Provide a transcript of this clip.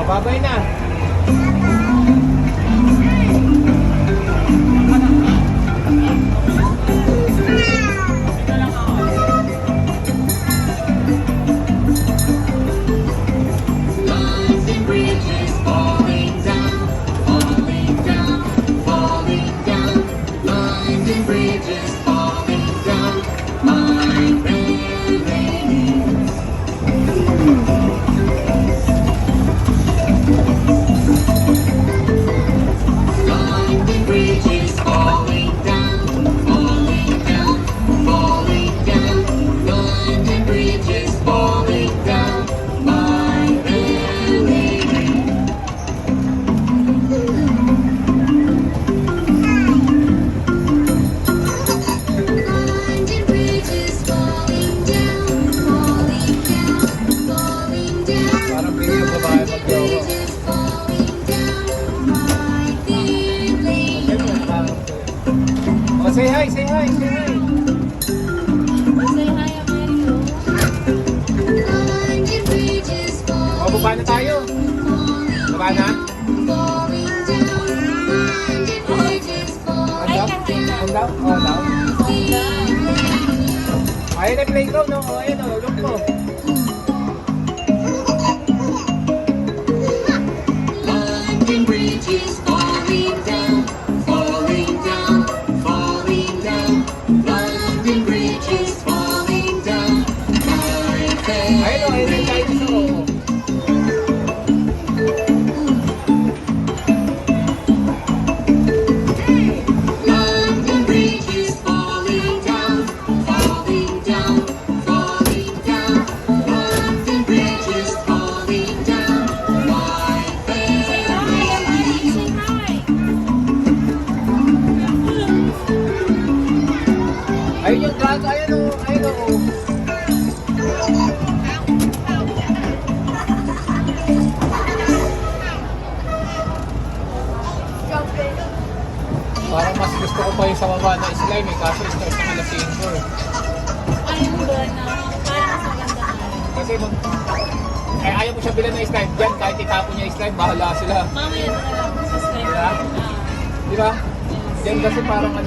Babay na. Oh, say hi, say hi, say hi. Say hi, Americo. Oh, baba na tayo. Baba na? Handa? Oh, down. Ayun na playground, no? Oh, ayun, oh, look mo. Ayun yung drag, ayun o, ayun o. Parang mas gusto ko pa yung sa baba na slime eh, kaso start na alas 5 eh. Ayun ba na? Parang mas maganda na. Kasi ay ayaw mo siya bilan na slime dyan, kahit itapon niya yung slime, bahala sila. Mamaya na lang sa slime. Diba? Diba? Diyan kasi parang ano